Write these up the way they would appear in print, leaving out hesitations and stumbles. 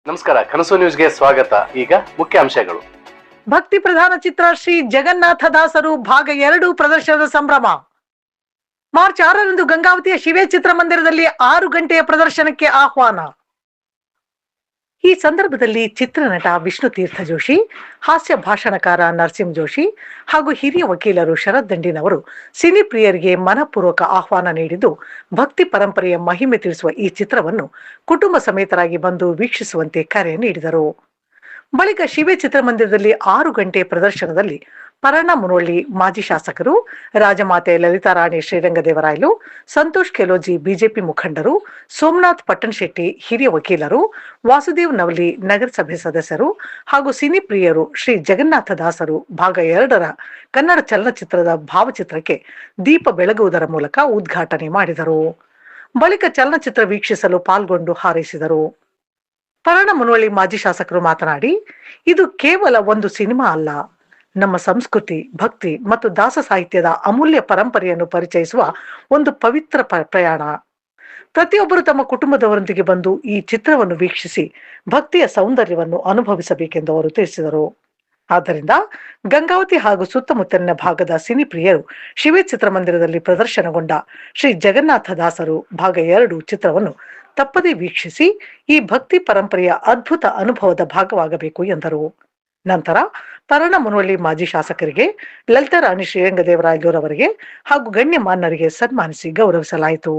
ನಮಸ್ಕಾರ, ಕನಸು ನ್ಯೂಸ್ಗೆ ಸ್ವಾಗತ. ಈಗ ಮುಖ್ಯಾಂಶಗಳು. ಭಕ್ತಿ ಪ್ರಧಾನ ಚಿತ್ರ ಶ್ರೀ ಜಗನ್ನಾಥ ದಾಸರು ಭಾಗ 2 ಪ್ರದರ್ಶನದ ಸಂಭ್ರಮ. ಮಾರ್ಚ್ 6ರಂದು ಗಂಗಾವತಿಯ ಶಿವೇ ಚಿತ್ರಮಂದಿರದಲ್ಲಿ 6 ಗಂಟೆಯ ಪ್ರದರ್ಶನಕ್ಕೆ ಆಹ್ವಾನ. ಈ ಸಂದರ್ಭದಲ್ಲಿ ಚಿತ್ರನಟ ವಿಷ್ಣು ತೀರ್ಥ ಜೋಶಿ, ಹಾಸ್ಯ ಭಾಷಣಕಾರ ನರಸಿಂಹ ಜೋಶಿ ಹಾಗೂ ಹಿರಿಯ ವಕೀಲರು ಶರತ್ ದಂಡಿನವರು ಸಿನಿ ಪ್ರಿಯರಿಗೆ ಮನಪೂರ್ವಕ ಆಹ್ವಾನ ನೀಡಿದ್ದು, ಭಕ್ತಿ ಪರಂಪರೆಯ ಮಹಿಮೆ ತಿಳಿಸುವ ಈ ಚಿತ್ರವನ್ನು ಕುಟುಂಬ ಸಮೇತರಾಗಿ ಬಂದು ವೀಕ್ಷಿಸುವಂತೆ ಕರೆ ನೀಡಿದರು. ಬಳಿಕ ಶಿವೇ ಚಿತ್ರಮಂದಿರದಲ್ಲಿ 6 ಗಂಟೆ ಪ್ರದರ್ಶನದಲ್ಲಿ ಪರಣ ಮುನವಳ್ಳಿ ಮಾಜಿ ಶಾಸಕರು, ರಾಜಮಾತೆ ಲಲಿತಾರಾಣಿ ಶ್ರೀರಂಗದೇವರಾಯಲು, ಸಂತೋಷ್ ಕೆಲೋಜಿ ಬಿಜೆಪಿ ಮುಖಂಡರು, ಸೋಮನಾಥ್ ಪಟ್ಟಣಶೆಟ್ಟಿ ಹಿರಿಯ ವಕೀಲರು, ವಾಸುದೇವ್ ನವಲಿ ನಗರಸಭೆ ಸದಸ್ಯರು ಹಾಗೂ ಸಿನಿ ಪ್ರಿಯರು ಶ್ರೀ ಜಗನ್ನಾಥ ದಾಸರು ಭಾಗ 2ರ ಕನ್ನಡ ಚಲನಚಿತ್ರದ ಭಾವಚಿತ್ರಕ್ಕೆ ದೀಪ ಬೆಳಗುವುದರ ಮೂಲಕ ಉದ್ಘಾಟನೆ ಮಾಡಿದರು. ಬಳಿಕ ಚಲನಚಿತ್ರ ವೀಕ್ಷಿಸಲು ಪಾಲ್ಗೊಂಡು ಹಾರೈಸಿದರು. ಪರಣ ಮುನವಳ್ಳಿ ಮಾಜಿ ಶಾಸಕರು ಮಾತನಾಡಿ, ಇದು ಕೇವಲ ಒಂದು ಸಿನಿಮಾ ಅಲ್ಲ, ನಮ್ಮ ಸಂಸ್ಕೃತಿ, ಭಕ್ತಿ ಮತ್ತು ದಾಸ ಸಾಹಿತ್ಯದ ಅಮೂಲ್ಯ ಪರಂಪರೆಯನ್ನು ಪರಿಚಯಿಸುವ ಒಂದು ಪವಿತ್ರ ಪ್ರಯಾಣ. ಪ್ರತಿಯೊಬ್ಬರು ತಮ್ಮ ಕುಟುಂಬದವರೊಂದಿಗೆ ಬಂದು ಈ ಚಿತ್ರವನ್ನು ವೀಕ್ಷಿಸಿ ಭಕ್ತಿಯ ಸೌಂದರ್ಯವನ್ನು ಅನುಭವಿಸಬೇಕೆಂದು ಅವರು ತಿಳಿಸಿದರು. ಆದ್ದರಿಂದ ಗಂಗಾವತಿ ಹಾಗೂ ಸುತ್ತಮುತ್ತಲಿನ ಭಾಗದ ಸಿನಿ ಪ್ರಿಯರು ಶಿವೇ ಚಿತ್ರಮಂದಿರದಲ್ಲಿ ಪ್ರದರ್ಶನಗೊಂಡ ಶ್ರೀ ಜಗನ್ನಾಥ ದಾಸರು ಭಾಗ 2 ಚಿತ್ರವನ್ನು ತಪ್ಪದೇ ವೀಕ್ಷಿಸಿ ಈ ಭಕ್ತಿ ಪರಂಪರೆಯ ಅದ್ಭುತ ಅನುಭವದ ಭಾಗವಾಗಬೇಕು ಎಂದರು. ನಂತರ ಪರಣ ಮುನವಳ್ಳಿ ಮಾಜಿ ಶಾಸಕರಿಗೆ, ಲಲಿತಾರಾಣಿ ಶ್ರೀರಂಗದೇವರಾಯಲುರವರಿಗೆ ಹಾಗೂ ಗಣ್ಯಮಾನ್ಯರಿಗೆ ಸನ್ಮಾನಿಸಿ ಗೌರವಿಸಲಾಯಿತು.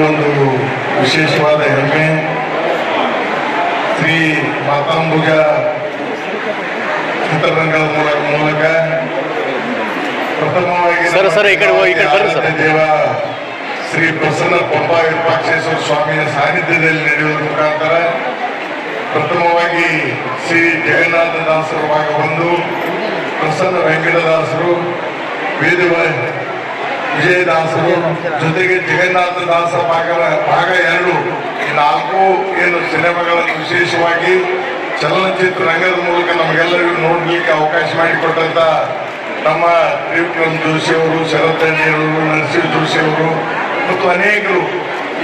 ಒಂದು ವಿಶೇಷವಾದ ಹೆಮ್ಮೆ. ಶ್ರೀ ಮಾತಾಂಬುಗ ಚಿತ್ರರಂಗದ ಮೂಲಕ ಪ್ರಥಮವಾಗಿ ದೇವ ಶ್ರೀ ಪ್ರಸನ್ನ ಪಂಪ ವಿರೂಪಾಕ್ಷೇಶ್ವರ ಸ್ವಾಮಿಯ ಸಾನ್ನಿಧ್ಯದಲ್ಲಿ ನಡೆಯುವ ಮುಖಾಂತರ ಪ್ರಥಮವಾಗಿ ಶ್ರೀ ಜಗನ್ನಾಥ ದಾಸರು ಭಾಗ 1, ಪ್ರಸನ್ನ ವೆಂಕಟದಾಸರು, ವೇದ ವಿಜಯದಾಸರು ಜೊತೆಗೆ ಜಗನ್ನಾಥ ದಾಸ ಭಾಗ 2 ಈ 4 ಏನು ಸಿನಿಮಾಗಳನ್ನು ವಿಶೇಷವಾಗಿ ಚಲನಚಿತ್ರ ರಂಗದ ಮೂಲಕ ನಮಗೆಲ್ಲರಿಗೂ ನೋಡಲಿಕ್ಕೆ ಅವಕಾಶ ಮಾಡಿಕೊಟ್ಟಂತ ನಮ್ಮ ತ್ರಿವಿಕ್ರಮ್ ಜೋಶಿ ಅವರು, ಶರತ್ ದಂಡಿಯವರು, ನರಸಿಂಹ ಜೋಶಿ ಅವರು ಮತ್ತು ಅನೇಕರು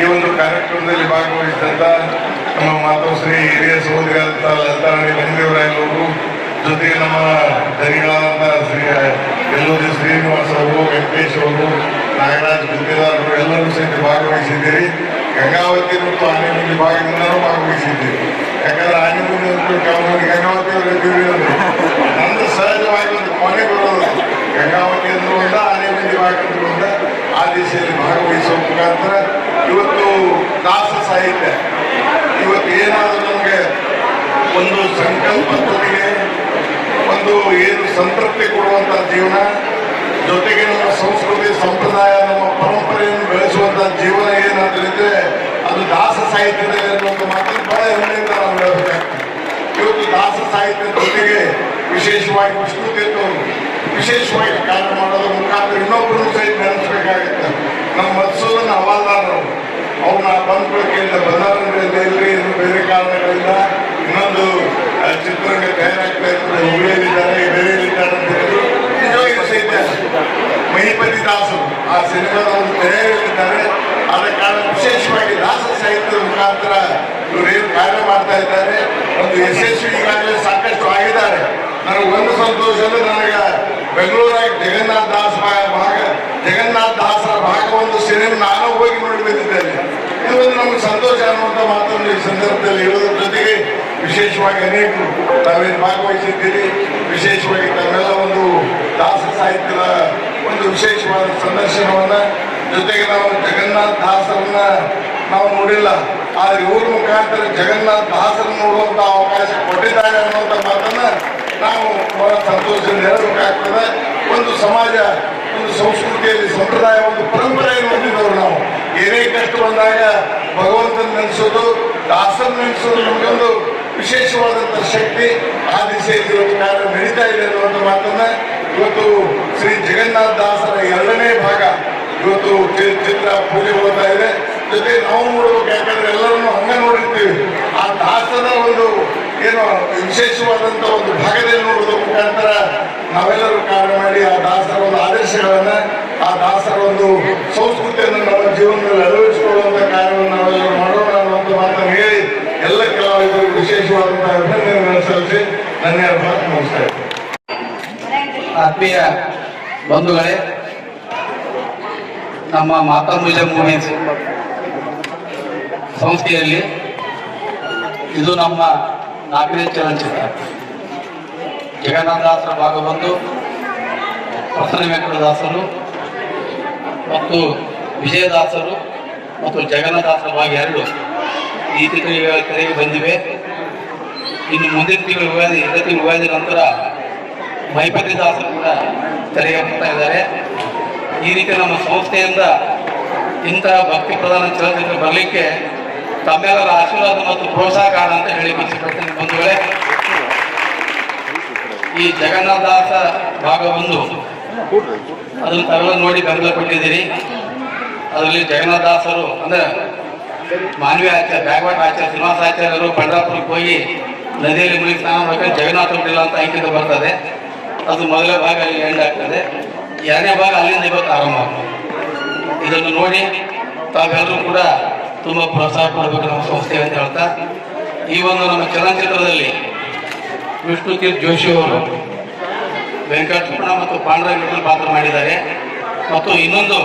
ಈ ಒಂದು ಕಾರ್ಯಕ್ರಮದಲ್ಲಿ ಭಾಗವಹಿಸಿದಂತ ನಮ್ಮ ಮಾತೋಶ್ರೀ ಹಿರಿಯ ಸಹೋದರಿಯಾದಂಥ ಲಲಿತಾರಾಣಿ ಬಂದೇವರಾಯಲವರು, ಜೊತೆಗೆ ನಮ್ಮ ದನಿಗಳಾದಂಥ ಶ್ರೀ ಎಲ್ಲೋದಿ ಶ್ರೀನಿವಾಸ್ ಅವರು, ವೆಂಕಟೇಶ್ ಅವರು, ನಾಗರಾಜ್ ಗುತ್ತೇದಾರ್ ಅವರು ಎಲ್ಲರೂ ಸಹಿತ ಭಾಗವಹಿಸಿದ್ದೀರಿ. ಗಂಗಾವತಿ ಮತ್ತು ಆನೆಗುಂದಿ ಭಾಗದಿಂದಲೂ ಭಾಗವಹಿಸಿದ್ದೀರಿ. ಯಾಕಂದ್ರೆ ಆನೆಗುಂದಿ ಮತ್ತು ಗಂಗಾವತಿ ಅವರು ಇದ್ದೀವಿ ಅಂದ್ರೆ ನಮ್ದು ಸಹಜವಾಗಿ ಒಂದು ಕೊನೆ ಬರೋದು ಗಂಗಾವತಿ ಅಂದ್ರೂ ಒಂದ, ಆನೆಗುಂದಿ ಭಾಗ ಅಂದ್ರೂ ಒಂದ. ಆ ದಿಶೆಯಲ್ಲಿ ಭಾಗವಹಿಸುವ ಮುಖಾಂತರ ಇವತ್ತು ದಾಸ ಸಾಹಿತ್ಯ ಇವತ್ತು ಏನಾದರೂ ನಮಗೆ ಒಂದು ಸಂಕಲ್ಪದೊಂದಿಗೆ ಒಂದು ಏನು ಸಂತೃಪ್ತಿ ಕೊಡುವಂತ ಜೀವನ, ಜೊತೆಗೆ ನಮ್ಮ ಸಂಸ್ಕೃತಿ ಸಂಪ್ರದಾಯ ನಮ್ಮ ಪರಂಪರೆಯನ್ನು ಬೆಳೆಸುವಂತ ಜೀವನ ಏನಾದ್ರಿದ್ರೆ ಅದು ದಾಸ ಸಾಹಿತ್ಯದಲ್ಲಿ ಅನ್ನುವಂಥ ಮಾತನ್ನು ಬಹಳ ಹೆಮ್ಮೆಯಿಂದ ನಾವು ಹೇಳಬೇಕಾಗ್ತದೆ. ಇವತ್ತು ದಾಸ ಸಾಹಿತ್ಯದ ಜೊತೆಗೆ ವಿಶೇಷವಾಗಿ ವಿಷ್ಣು ತೀರ್ಥವರು ವಿಶೇಷವಾಗಿ ಕಾರ್ಯ ಮಾಡೋದ್ರ ಮುಖಾಂತರ ಇನ್ನೊಬ್ಬರನ್ನು ಸಹಿತ ನೆನೆಸ್ಬೇಕಾಗುತ್ತೆ. ನಮ್ಮ ಮಧುಸೂದನ್ ಹವಾಲ್ದಾರರು ಅವ್ರನ್ನ ಬಂದ್ಬಿಡೋಕೆಯಿಂದ ಬಂದಾರರಿಂದ ಇಲ್ಲರಿ ಬೇರೆ ಕಾರಣಗಳಿಂದ ಇನ್ನೊಂದು ಚಿತ್ರರಂಗ ತಯಾರಾಗ್ತಾ ಇರ್ತದೆ, ಹುಬ್ಳಿಯಲ್ಲಿದ್ದಾರೆ, ಬೇರೆಯಲ್ಲಿದ್ದಾರೆ ಅಂತ ಹೇಳಿದ್ರು. ನಿಜವಾಗಿ ಸಹಿತ ಮಹಿಪತಿ ದಾಸರು ಆ ಸಿನಿಮಾದ ಒಂದು ತಯಾರಿಯಲ್ಲಿದ್ದಾರೆ. ಆದ ಕಾರಣ ವಿಶೇಷವಾಗಿ ದಾಸ ಸಾಹಿತ್ಯದ ಮುಖಾಂತರ ಇವರೇನು ಕಾರ್ಯ ಮಾಡ್ತಾ ಇದ್ದಾರೆ, ಒಂದು ಯಶಸ್ವಿ ಈಗಾಗಲೇ ಸಾಕಷ್ಟು ಆಗಿದ್ದಾರೆ. ನನಗೆ ಒಂದು ಸಂತೋಷ ಅಂದ್ರೆ, ನನಗೆ ಬೆಂಗಳೂರಾಗ ಜಗನ್ನಾಥ ದಾಸರ ಭಾಗ 1 ಸಿನಿಮಾ ನಾನು ಹೋಗಿ ನೋಡಿ ಬಂದಿದ್ದೇನೆ. ಇದು ಒಂದು ನಮ್ಗೆ ಸಂತೋಷ ಅನ್ನುವಂಥ ಮಾತನ್ನು ಈ ಸಂದರ್ಭದಲ್ಲಿ ಹೇಳೋದ್ರ ಜೊತೆಗೆ ವಿಶೇಷವಾಗಿ ಅನೇಕರು ತಾವೇನು ಭಾಗವಹಿಸಿದ್ದೀರಿ. ವಿಶೇಷವಾಗಿ ತಮ್ಮೆಲ್ಲ ಒಂದು ದಾಸ ಸಾಹಿತ್ಯದ ಒಂದು ವಿಶೇಷವಾದ ಸಂದರ್ಶನವನ್ನ, ಜೊತೆಗೆ ನಾವು ಜಗನ್ನಾಥ ದಾಸರನ್ನ ನಾವು ನೋಡಿಲ್ಲ, ಆದ್ರೆ ಇವ್ರ ಮುಖಾಂತರ ಜಗನ್ನಾಥ ದಾಸರ ನೋಡುವಂತ ಅವಕಾಶ ಕೊಟ್ಟಿದ್ದಾರೆ ಅನ್ನುವಂಥ ಮಾತನ್ನ ನಾವು ಬಹಳ ಸಂತೋಷದಿಂದ ಹೇಳಬೇಕಾಗ್ತದೆ. ಒಂದು ಸಮಾಜ, ಒಂದು ಸಂಸ್ಕೃತಿಯಲ್ಲಿ ಸಂಪ್ರದಾಯ, ಒಂದು ಪರಂಪರೆಯನ್ನು ಹೊಂದಿದವರು ನಾವು. ಏನೇ ಕಷ್ಟ ಬಂದಾಗ ಭಗವಂತನ ನೆನೆಸೋದು, ದಾಸರ ನೆನೆಸೋದು ನಮಗೊಂದು ವಿಶೇಷವಾದಂಥ ಶಕ್ತಿ. ಆ ದಿಶೆಯಲ್ಲಿ ಇವತ್ತು ಕಾರ್ಯ ನಡೀತಾ ಇದೆ ಅನ್ನುವಂಥ ಮಾತನ್ನ ಇವತ್ತು ಶ್ರೀ ಜಗನ್ನಾಥ ದಾಸರ 2ನೇ ಭಾಗ ಇವತ್ತು ಚಿತ್ರ ಪೂಜೆ ಹೋಗ್ತಾ ಇದೆ. ಜೊತೆ ನಾವು ನೋಡ್ಬೇಕು, ಯಾಕಂದ್ರೆ ಎಲ್ಲರನ್ನು ಹಂಗ ನೋಡಿರ್ತೀವಿ. ಆ ದಾಸರ ಒಂದು ಏನು ವಿಶೇಷವಾದಂಥ ಒಂದು ಭಾಗದಲ್ಲಿ ನೋಡೋದ್ರ ಮುಖಾಂತರ ನಾವೆಲ್ಲರೂ ಕಾರ್ಯ ಮಾಡಿ ಆ ದಾಸರ ಒಂದು ಆದರ್ಶಗಳನ್ನ, ಆ ದಾಸರ ಒಂದು ಸಂಸ್ಕೃತಿಯನ್ನು ನಮ್ಮ ಜೀವನದಲ್ಲಿ ಅಳವಡಿಸಿಕೊಳ್ಳುವಂಥ ಕಾರ್ಯವನ್ನು ನಾವೆಲ್ಲರೂ ಮಾಡೋಣ ಅನ್ನುವಂಥ ಮಾತನ್ನು ಹೇಳಿ ಎಲ್ಲ ಕಲಾವಿದರಿಗೆ ವಿಶೇಷವಾದಂತಹ ಅಭಿನಂದನೆಗಳನ್ನು ಸಲ್ಲಿಸಿ ನನ್ನ ಮಾತು ಮುಗಿಸ್ತಾ ಇದ್ದೇನೆ. ಆತ್ಮೀಯ ಬಂಧುಗಳೇ, ನಮ್ಮ ಮಾತಾಮೂಲ್ಯ ಮೂವೀಸ್ ಸಂಸ್ಥೆಯಲ್ಲಿ ಇದು ನಮ್ಮ 4ನೇ ಚಲನಚಿತ್ರ. ಜಗನ್ನಾಥದಾಸರ ಭಾಗ 1, ಪ್ರಸನ್ನ ವೆಂಕಟದಾಸರು ಮತ್ತು ವಿಜಯದಾಸರು ಮತ್ತು ಜಗನ್ನಾಥದಾಸರ ಭಾಗ 2 ಈ ತಿಂಗಳು ತೆರೆಗೆ ಬಂದಿವೆ. ಇನ್ನು ಮುಂದಿನ ತಿಂಗಳು ಯುಗಾದಿ, ಯುಗಾದಿ ನಂತರ ಮೈಪತಿ ದಾಸರು ಕೂಡ ತೆರೆಗೆ ಬರ್ತಾ ಇದ್ದಾರೆ. ಈ ರೀತಿ ನಮ್ಮ ಸಂಸ್ಥೆಯಿಂದ ಇಂತಹ ಭಕ್ತಿ ಪ್ರಧಾನ ಚಲನಚಿತ್ರ ಬರಲಿಕ್ಕೆ ತಮ್ಮೆಲ್ಲರ ಆಶೀರ್ವಾದ ಮತ್ತು ಪ್ರೋತ್ಸಾಹ ಕಾರಣ ಅಂತ ಹೇಳಿ ಇಷ್ಟಪಡ್ತೀನಿ. ಬಂಧುಗಳೇ, ಈ ಜಗನ್ನಾಥದಾಸ ಭಾಗ 1 ಅದನ್ನು ತಾವೆಲ್ಲ ನೋಡಿ ಬೆಂಬಲ ಕೊಟ್ಟಿದ್ದೀರಿ. ಅದರಲ್ಲಿ ಜಗನ್ನಾಥದಾಸರು ಅಂದ್ರೆ ಮಾನವೀಯ ಆಚಾರ್ಯ, ಬ್ಯಾಗ್ವಾಟ್ ಆಚಾರ್ಯ, ಶ್ರೀನಿವಾಸ ಆಚಾರ್ಯರು ಪಂಡರಾಪುರಕ್ಕೆ ಹೋಗಿ ನದಿಯಲ್ಲಿ ಮುಳುಗಿ ಸ್ನಾನ ಮಾಡಬೇಕು, ಜಗನ್ನಾಥ ಬಿಡಿಲ್ಲ ಅಂತ ಅಂಕಿತ ಬರ್ತದೆ. ಅದು ಮೊದಲನೇ ಭಾಗ ಅಲ್ಲಿ ಎಂಡ್ ಆಗ್ತದೆ. 2ನೇ ಭಾಗ ಅಲ್ಲಿಂದ ಇವತ್ತು ಆರಂಭ ಆಗ್ತದೆ. ಇದನ್ನು ನೋಡಿ ತಾವೆಲ್ಲರೂ ಕೂಡ ತುಂಬ ಪ್ರೋತ್ಸಾಹ ಕೊಡಬೇಕು ನಮ್ಮ ಸಂಸ್ಥೆ ಅಂತ ಹೇಳ್ತಾ, ಈ ಒಂದು ನಮ್ಮ ಚಲನಚಿತ್ರದಲ್ಲಿ ವಿಷ್ಣು ತೀರ್ಥ ಜೋಶಿ ಅವರು ವೆಂಕಟರಮಣ ಮತ್ತು ಪಾಂಡುರಂಗ ವಿಠಲ್ ಪಾತ್ರ ಮಾಡಿದ್ದಾರೆ. ಮತ್ತು ಇನ್ನೊಂದು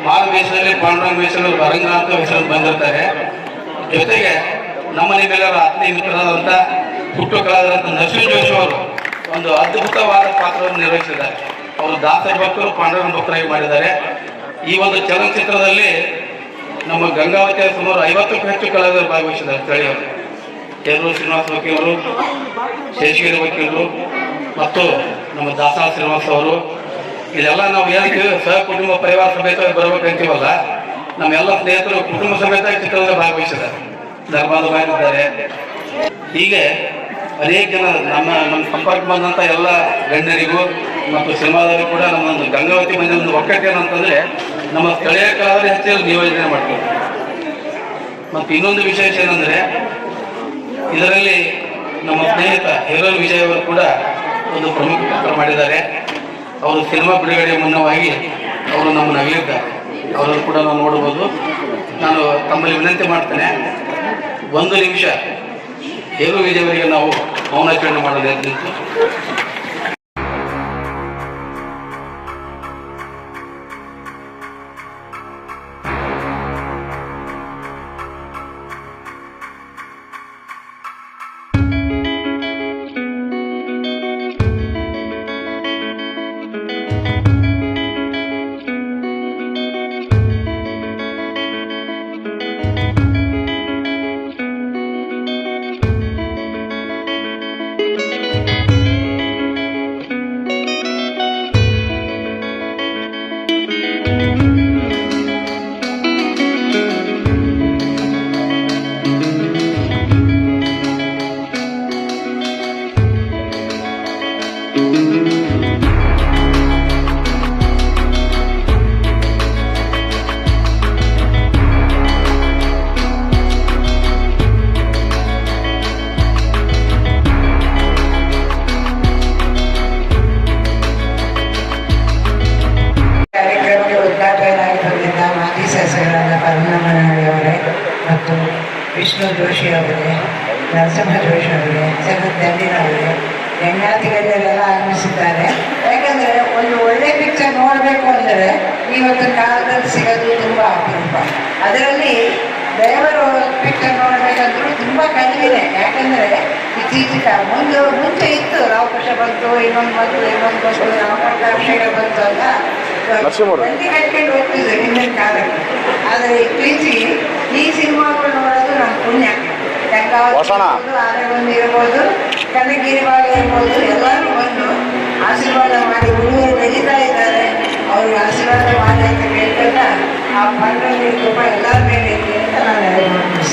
ಮಾರು ವೇಷದಲ್ಲಿ ಪಾಂಡುರಂಗ ವೇಷದಲ್ಲಿ ರಂಗನಾಥ ವೇಷದಲ್ಲಿ ಬಂದಿರ್ತಾರೆ. ಜೊತೆಗೆ ನಮ್ಮ ನಿಮ್ಮೆಲ್ಲರ ಆತ್ಮೀಯ ಮಿತ್ರರಾದಂಥ ಹುಟ್ಟು ಕಲಾವಿದರಂಥ ನರಸಿಂಹ ಜೋಶಿ ಅವರು ಒಂದು ಅದ್ಭುತವಾದ ಪಾತ್ರವನ್ನು ನಿರ್ವಹಿಸಿದ್ದಾರೆ. ಅವರು ದಾಸರ ಭಕ್ತರು, ಪಾಂಡುರಂಗ ಭಕ್ತರಾಗಿ ಮಾಡಿದ್ದಾರೆ. ಈ ಒಂದು ಚಲನಚಿತ್ರದಲ್ಲಿ ನಮ್ಮ ಗಂಗಾವತಿಯ ಸುಮಾರು 50ಕ್ಕೂ ಹೆಚ್ಚು ಕಲಾವಿದರು ಭಾಗವಹಿಸಿದ್ದಾರೆ. ಸ್ಥಳೀಯರು ಕೆರೂರು ಶ್ರೀನಿವಾಸ ವಕೀಲರು, ಶೇಷಗಿರಿ ವಕೀಲರು ಮತ್ತು ನಮ್ಮ ದಾಸಾ ಶ್ರೀನಿವಾಸ ಅವರು. ಇದೆಲ್ಲ ನಾವು ಏನಕ್ಕೆ ಸಹ ಕುಟುಂಬ ಪರಿವಾರ ಸಮೇತ ಬರಬೇಕಂತೀವಲ್ಲ, ನಮ್ಮೆಲ್ಲ ಸ್ನೇಹಿತರು ಕುಟುಂಬ ಸಮೇತ ಚಿತ್ರದಲ್ಲಿ ಭಾಗವಹಿಸಿದ್ದಾರೆ, ಧರ್ಮದ ಮಾಡಿದ್ದಾರೆ. ಹೀಗೆ ಅನೇಕ ಜನ ನಮ್ಮ ಸಂಪರ್ಕ ಬಂದಂಥ ಎಲ್ಲ ಗಣ್ಯರಿಗೂ ಮತ್ತು ಸಿನಿಮಾದವರಿಗೂ ಕೂಡ ನಮ್ಮೊಂದು ಗಂಗಾವತಿ ಮಂದಿ ಒಂದು ಒಕ್ಕಟ್ಟೇನಂತಂದರೆ ನಮ್ಮ ಸ್ಥಳೀಯ ಕಲಾವಿದರು ಹೆಚ್ಚು ನಿಯೋಜನೆ ಮಾಡ್ತೀವಿ. ಮತ್ತು ಇನ್ನೊಂದು ವಿಶೇಷ ಏನಂದರೆ, ಇದರಲ್ಲಿ ನಮ್ಮ ಸ್ನೇಹಿತ ಹೇರೋಲ್ ವಿಜಯ್ ಅವರು ಕೂಡ ಒಂದು ಪ್ರಮುಖ ಪಾತ್ರ ಮಾಡಿದ್ದಾರೆ. ಅವರು ಸಿನಿಮಾ ಬಿಡುಗಡೆ ಮುನ್ನವಾಗಿ ಅವರು ನಮ್ಮನ್ನು ಅಗಲಿದ್ದಾರೆ. ಅವರನ್ನು ಕೂಡ ನಾವು ನೋಡ್ಬೋದು. ನಾನು ತಮ್ಮಲ್ಲಿ ವಿನಂತಿ ಮಾಡ್ತೇನೆ, 1 ನಿಮಿಷ ಹೇರೋಲ್ ವಿಜಯ್ ಅವರಿಗೆ ನಾವು ಮೌನಾಚರಣೆ ಮಾಡೋದು ನಿಂತು. ವಿಷ್ಣು ಜೋಶಿ ಅವರೇ, ನರಸಿಂಹ ಜೋಶಿ ಅವರೇ, ಜಗತ್ತಲ್ಲಿನವರೇ, ಹೆಂಗಾತಿಗಳೆಲ್ಲ ಆಗಮಿಸಿದ್ದಾರೆ. ಯಾಕಂದರೆ ಒಂದು ಒಳ್ಳೆ ಪಿಕ್ಚರ್ ನೋಡಬೇಕು ಅಂದರೆ ಇವತ್ತು ಕಾಲದಲ್ಲಿ ಸಿಗೋದು ತುಂಬ ಅಪರೂಪ. ಅದರಲ್ಲಿ ದೇವರು ಪಿಕ್ಚರ್ ನೋಡಬೇಕಂದ್ರೂ ತುಂಬ ಕಡಿಮೆ. ಯಾಕಂದರೆ ಇತ್ತೀಚಿನ ಮುಂಚೆ ಇತ್ತು, ರಾಮಕೃಷ್ಣ ಬಂತು, ಇನ್ನೊಂದು ಬಂತು, ರಾಮಕೃಷ್ಣ ಬಂತು ಅಂತ ಬಂದಿ ಕಟ್ಕೊಂಡು ಹೋಗ್ತಿದ್ರು ಹಿಂದಿನ ಕಾಲಕ್ಕೆ. ಆದರೆ ಇತ್ತೀಚೆಗೆ ಈ ಸಿನಿಮಾಗಳು ನೋಡೋದು ನಮ್ಮ ಪುಣ್ಯ. ಗಂಗಾವತಿ ಇರ್ಬೋದು, ಆನೆಗೊಂದಿ ಇರ್ಬೋದು, ಕನಕಗಿರಿಬಾಗ ಇರ್ಬೋದು, ಎಲ್ಲರೂ ಬಂದು ಆಶೀರ್ವಾದ ಮಾಡಿ ಹುಡುಗರು ಬೆಳೀತಾ ಇದ್ದಾರೆ. ಅವ್ರಿಗೆ ಆಶೀರ್ವಾದ ಮಾಡಿ ಅಂತ ಕೇಳ್ಕೊಂಡ ಆ ಪಾಂಡವರಿಗೆ ಕೃಪಾ ಎಲ್ಲರ ಮೇಲೆ ಇರಲಿ ಅಂತ ನಾನು ಹೇಳ್ತೀನಿ.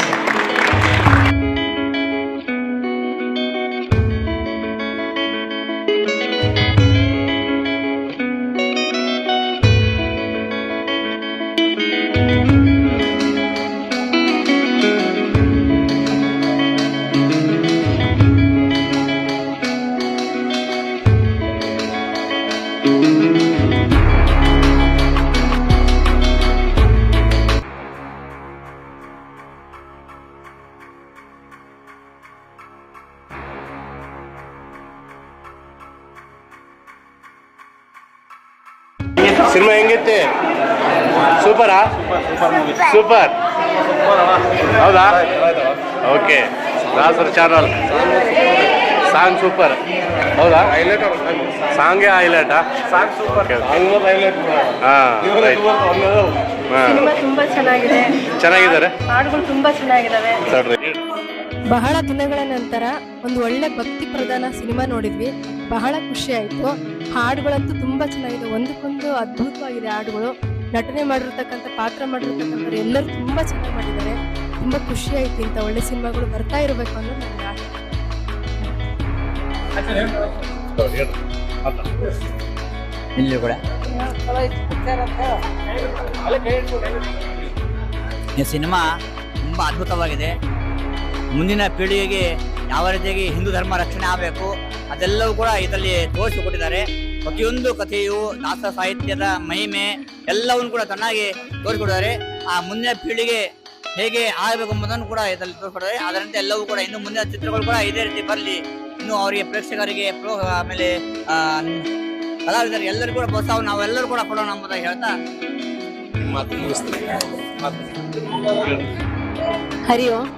ಸಿನಿಮಾ ಹೆಂಗಿತ್ತೆ? ಸೂಪರಾ? ಸೂಪರ್. ಹೌದಾ? ಓಕೆ. ದಾಸರ ಚಾನಲ್ ಸಾಂಗ್ ಸೂಪರ್. ಹೌದಾ? ಸಾಂಗೇ ಹೈಲೈಟಾ? Song super. ಸಿನಿಮಾ ತುಂಬಾ ಚೆನ್ನಾಗಿದೆ. ಚೆನ್ನಾಗಿದ್ದಾರೆ, ಹಾಡುಗಳು ತುಂಬಾ ಚೆನ್ನಾಗಿದ್ದಾವೆ. ಬಹಳ ದಿನಗಳ ನಂತರ ಒಂದು ಒಳ್ಳೆ ಭಕ್ತಿ ಪ್ರಧಾನ ಸಿನಿಮಾ ನೋಡಿದ್ವಿ. ಬಹಳ ಖುಷಿ ಆಯಿತು. ಹಾಡುಗಳಂತೂ ತುಂಬಾ ಚೆನ್ನಾಗಿದೆ, ಒಂದಕ್ಕೊಂದು ಅದ್ಭುತವಾಗಿದೆ ಹಾಡುಗಳು. ನಟನೆ ಮಾಡಿರ್ತಕ್ಕಂಥ ಪಾತ್ರ ಮಾಡಿರ್ತಕ್ಕಂಥವ್ರು ಎಲ್ಲರೂ ತುಂಬಾ ಚೆನ್ನಾಗಿ ಮಾಡಿದ್ದಾರೆ. ತುಂಬಾ ಖುಷಿ ಆಯ್ತು. ಇಂಥ ಒಳ್ಳೆ ಸಿನಿಮಾಗಳು ಬರ್ತಾ ಇರಬೇಕು ಅನ್ನೋದು ನನಗೆ ಆಸೆ. ಇಲ್ಲಿ ಕೂಡ ಈ ಸಿನಿಮಾ ತುಂಬ ಅದ್ಭುತವಾಗಿದೆ. ಮುಂದಿನ ಪೀಳಿಗೆಗೆ ಯಾವ ರೀತಿಯಾಗಿ ಹಿಂದೂ ಧರ್ಮ ರಕ್ಷಣೆ ಆಗಬೇಕು ಅದೆಲ್ಲವೂ ಕೂಡ ಇದರಲ್ಲಿ ತೋರಿಸಿಕೊಟ್ಟಿದ್ದಾರೆ. ಪ್ರತಿಯೊಂದು ಕಥೆಯು ದಾಸ ಸಾಹಿತ್ಯದ ಮಹಿಮೆ ಎಲ್ಲವನ್ನು ಕೂಡ ಚೆನ್ನಾಗಿ ತೋರಿಸಿಕೊಟ್ಟಿದ್ದಾರೆ. ಆ ಮುಂದಿನ ಪೀಳಿಗೆ ಹೇಗೆ ಆಗಬೇಕು ಎಂಬುದನ್ನು ಕೂಡ ಇದರಲ್ಲಿ ತೋರಿಸ್ಕೊಟ್ಟಿದ್ದಾರೆ. ಅದರಂತೆ ಎಲ್ಲವೂ ಕೂಡ ಇನ್ನು ಮುಂದಿನ ಚಿತ್ರಗಳು ಕೂಡ ಇದೇ ರೀತಿ ಬರಲಿ. ಇನ್ನು ಅವರಿಗೆ ಪ್ರೇಕ್ಷಕರಿಗೆ ಆಮೇಲೆ ಕಲಾವಿದರಿಗೆ ಎಲ್ಲರಿಗೂ ಕೂಡ ಪ್ರೋತ್ಸಾಹ ನಾವೆಲ್ಲರೂ ಕೂಡ ಕೊಡೋಣ ಎಂಬುದಾಗಿ ಹೇಳ್ತಾ ಹರಿ ಓಂ.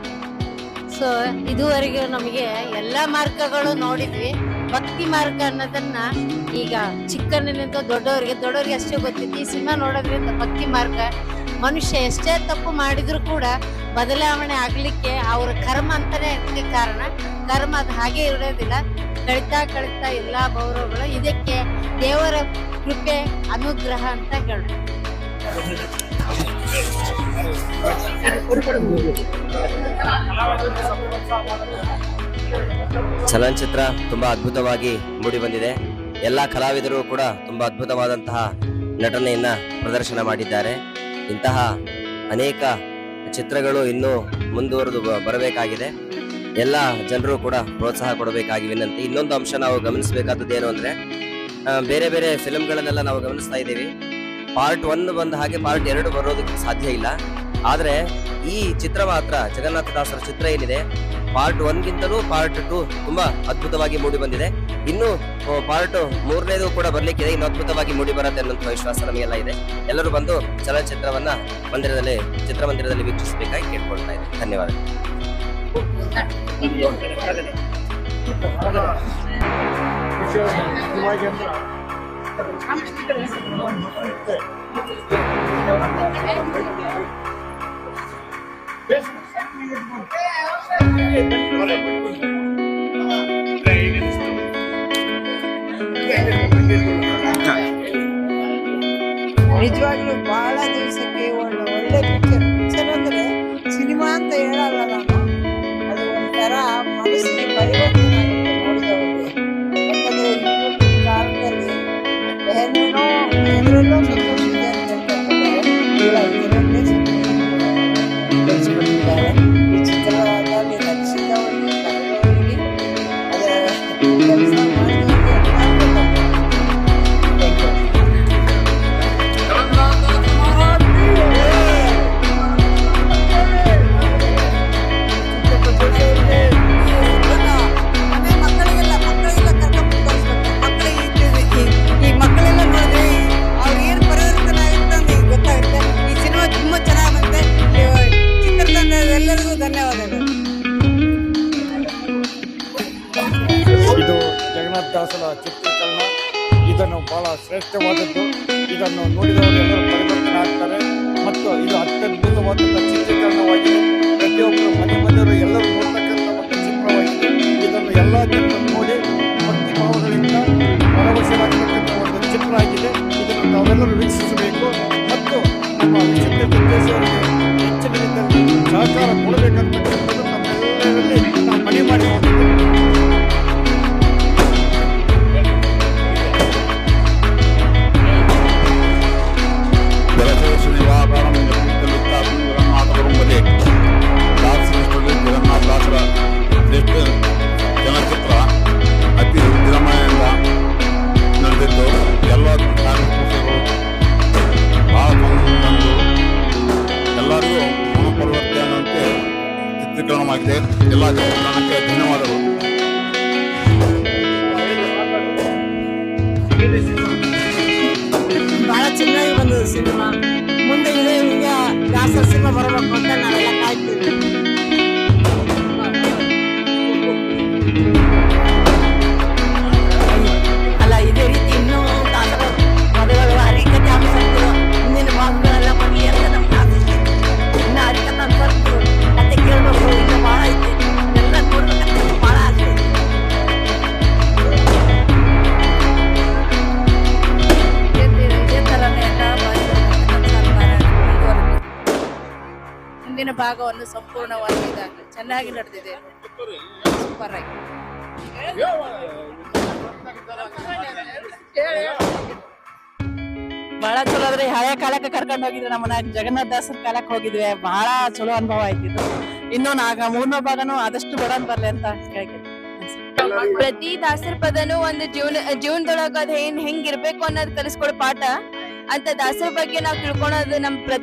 ಸೊ ಇದುವರೆಗೆ ನಮಗೆ ಎಲ್ಲ ಮಾರ್ಗಗಳು ನೋಡಿದ್ವಿ. ಭಕ್ತಿ ಮಾರ್ಗ ಅನ್ನೋದನ್ನ ಈಗ ಚಿಕ್ಕನಿಂದ ದೊಡ್ಡವರಿಗೆ ಅಷ್ಟೇ ಗೊತ್ತಿತ್ತು. ಈ ಸಿನಿಮಾ ನೋಡೋದ್ರಿಂದ ಭಕ್ತಿ ಮಾರ್ಗ ಮನುಷ್ಯ ಎಷ್ಟೇ ತಪ್ಪು ಮಾಡಿದ್ರು ಕೂಡ ಬದಲಾವಣೆ ಆಗ್ಲಿಕ್ಕೆ ಅವ್ರ ಕರ್ಮ ಅಂತಾನೆ ಇದಕ್ಕೆ ಕಾರಣ. ಕರ್ಮ ಅದು ಹಾಗೆ ಇರೋದಿಲ್ಲ. ಕಳಿತಾ ಎಲ್ಲಾ ಗೌರವಗಳು ಇದಕ್ಕೆ ದೇವರ ಕೃಪೆ ಅನುಗ್ರಹ ಅಂತ ಹೇಳ. ಚಲನಚಿತ್ರ ತುಂಬಾ ಅದ್ಭುತವಾಗಿ ಮೂಡಿ ಬಂದಿದೆ. ಎಲ್ಲ ಕಲಾವಿದರು ಕೂಡ ತುಂಬಾ ಅದ್ಭುತವಾದಂತಹ ನಟನೆಯನ್ನ ಪ್ರದರ್ಶನ ಮಾಡಿದ್ದಾರೆ. ಇಂತಹ ಅನೇಕ ಚಿತ್ರಗಳು ಇನ್ನೂ ಮುಂದುವರೆದು ಬರಬೇಕಾಗಿದೆ. ಎಲ್ಲ ಜನರು ಕೂಡ ಪ್ರೋತ್ಸಾಹ ಕೊಡಬೇಕಾಗಿ ವಿನಂತಿ. ಇನ್ನೊಂದು ಅಂಶ ನಾವು ಗಮನಿಸಬೇಕಾದದ್ದು ಏನು ಅಂದ್ರೆ, ಬೇರೆ ಬೇರೆ ಫಿಲ್ಮ್ಗಳನ್ನೆಲ್ಲ ನಾವು ಗಮನಿಸ್ತಾ ಇದ್ದೀವಿ. ಪಾರ್ಟ್ 1 ಬಂದ ಹಾಗೆ ಪಾರ್ಟ್ 2 ಬರೋದಕ್ಕೆ ಸಾಧ್ಯ ಇಲ್ಲ. ಆದ್ರೆ ಈ ಚಿತ್ರ ಮಾತ್ರ, ಜಗನ್ನಾಥದಾಸರ ಚಿತ್ರ ಏನಿದೆ, ಪಾರ್ಟ್ 1ಗಿಂತಲೂ ಪಾರ್ಟ್ 2 ತುಂಬಾ ಅದ್ಭುತವಾಗಿ ಮೂಡಿ ಬಂದಿದೆ. ಇನ್ನು ಪಾರ್ಟ್ 3ನೇದು ಕೂಡ ಬರ್ಲಿಕ್ಕಿದೆ. ಇನ್ನು ಅದ್ಭುತವಾಗಿ ಮೂಡಿ ಬರುತ್ತೆ ಅನ್ನೋ ವಿಶ್ವಾಸ ನಮಗೆಲ್ಲ ಇದೆ. ಎಲ್ಲರೂ ಬಂದು ಚಲನಚಿತ್ರವನ್ನ ಚಿತ್ರಮಂದಿರದಲ್ಲಿ ವೀಕ್ಷಿಸಬೇಕಾಗಿ ಕೇಳ್ಕೊಳ್ತಾ ಇದ್ದೆ. ಧನ್ಯವಾದ. ನಿಜವಾಗ್ಲೂ ಬಹಳ ದಿವಸಕ್ಕೆ ಒಳ್ಳೆ ಪಿಕ್ಚರ್ ಅಂದ್ರೆ ಸಿನಿಮಾ ಅಂತ ಹೇಳಲ್ಲ ನಾನು. ಅದು ಒಂಥರ ಮನಸ್ಸಿಗೆ ಪರಿವರ್ತನೆ ಆಗುತ್ತೆ ನೋಡಿದವರಿಗೆ. ಯಾಕಂದ್ರೆ ಇವತ್ತಿನ ಕಾಲದಲ್ಲಿ ಏನೇನೋ ಎದರಲ್ಲೋ ಸಂತೋಷ ಇದೆ ಅಂತ ಇದರಲ್ಲೇ ಸಂತೋಷಪಟ್ಟಿದ್ದಾರೆ. ಈ ಚಿತ್ರದಲ್ಲಿ ನಟಿಸಿದವರಿಗೆ, ಕರೆದವರಿಗೆ, ಅದರ ಕೆಲಸ ಮಾಡಿದವರಿಗೆ ದಾಸರ ಚಿತ್ರೀಕರಣ ಇದನ್ನು ಬಹಳ ಶ್ರೇಷ್ಠವಾದದ್ದು. ಇದನ್ನು ನೋಡಿದವರು ಎಲ್ಲರೂ ಪರಿವರ್ತನೆ ಆಗ್ತಾರೆ. ಮತ್ತು ಇದು ಅತ್ಯದ್ಭುತವಾದಂಥ ಚಿತ್ರೀಕರಣವಾಗಿದೆ. ಪ್ರತಿಯೊಬ್ಬರು ಮನೆಯವರು ಎಲ್ಲರೂ ನೋಡ್ತಕ್ಕಂಥ ಒಂದು ಚಿತ್ರವಾಗಿದೆ. ಇದನ್ನು ಎಲ್ಲ ಜನರು ನೋಡಿ ಭಕ್ತಿ ಭಾವಗಳಿಂದ ಪರವಶರಾಗತಕ್ಕಂಥ ಒಂದು ಚಿತ್ರ ಆಗಿದೆ. ಇದನ್ನು ತಾವೆಲ್ಲರೂ ವೀಕ್ಷಿಸಬೇಕು ಮತ್ತು ನಮ್ಮ ವಿಚಿತ್ರ ನಿರ್ದೇಶಕರಿಗೆ ಹೆಚ್ಚಿನ ರೀತಿಯಲ್ಲಿ ಸಹಕಾರ ಕೊಡಬೇಕಂತಕ್ಕಂಥದ್ದು ನಮ್ಮೆಲ್ಲರಲ್ಲಿ ನಾವು ಮನವಿ ಮಾಡಿಕೊಂಡಿದ್ದೇವೆ. ಜಗನ್ನಾಥದಾಸರ ಶ್ರೇಷ್ಠ ಚಲನಚಿತ್ರ ಅತಿ ವಿಜೃಂಭಣೆಯಿಂದ ನಡೆದಿದ್ದು ಎಲ್ಲ ಕಾರ್ಯಕರ್ತರು ಭಾಳ ತಂದು ಎಲ್ಲರಿಗೂ ಮನಪರಿವರ್ತನೆಯಂತೆ ಚಿತ್ರೀಕರಣವಾಗಿದೆ. ಎಲ್ಲ ಚಿತ್ರೀಕರಣಕ್ಕೆ ಧನ್ಯವಾದಗಳು. ಬಹಳ ಚೆನ್ನಾಗಿ ಬಂದದ್ದು ಸಿನಿಮಾ. ಮುಂದೆ ಇದೇ ಈಗ ದಾಸರ ಸಿನಿಮಾ ಬರಬೇಕು ಅಂತ ನಾವೆಲ್ಲ ಕಾಯ್ತೀವಿ. ಅಲ್ಲ, ಇದೇ ರೀತಿ ಇನ್ನೂ ದಾಸರ ಮದುವೆಗಳು ಹರಿಕತೆ ಅಂಶಗಳು ಮುಂದಿನ ಭಾಗಗಳೆಲ್ಲ ಬರಲಿ ಅಂತ ನಮ್ಗೆ ಆಸೆ. ಇನ್ನು ಹರಿಕತೆ ಅನ್ಸತ್ತು ಕತೆ ಕೇಳಬೇಕು, ಇನ್ನೂ ಭಾಳ ಐತೆ, ಎಲ್ಲ ನೋಡ್ಬೇಕಂತ ಭಾಳ ಆಸೆ. ಮುಂದಿನ ಭಾಗವನ್ನು ಸಂಪೂರ್ಣವಾಗಿ ಚೆನ್ನಾಗಿ ನಡೆದಿದೆ. ಸೂಪರ್ ಆಗಿ ಬಹಳ ಚಲೋ ಅದ್ರಿ. ಹಳೆ ಕಾಲಕ್ಕೆ ಕರ್ಕೊಂಡು ಹೋಗಿದ್ವಿ, ನಮ್ಮನ್ನ ಜಗನ್ನಾಥದಾಸರ ಕಾಲಕ್ಕೆ ಹೋಗಿದ್ವಿ. ಬಹಳ ಚಲೋ ಅನುಭವ ಆಯ್ತಿದ್ದು. ಇನ್ನು ಮೂರನೇ ಭಾಗನೂ ಆದಷ್ಟು ಬರೋನ್ ಬರ್ಲಿ ಅಂತ ಕೇಳ್ತೀನಿ. ಪ್ರತಿ ದಾಸರ ಪದನು ಒಂದು ಜೀವನದೊಳಗ ಅದ್ ಹೆಂಗಿರ್ಬೇಕು ಅನ್ನೋದು ಕಲಿಸ್ಕೊಡೋ ಪಾಠ ಅಂತ ದಾಸರ ಬಗ್ಗೆ ನಾವು ತಿಳ್ಕೊಳೋದು ನಮ್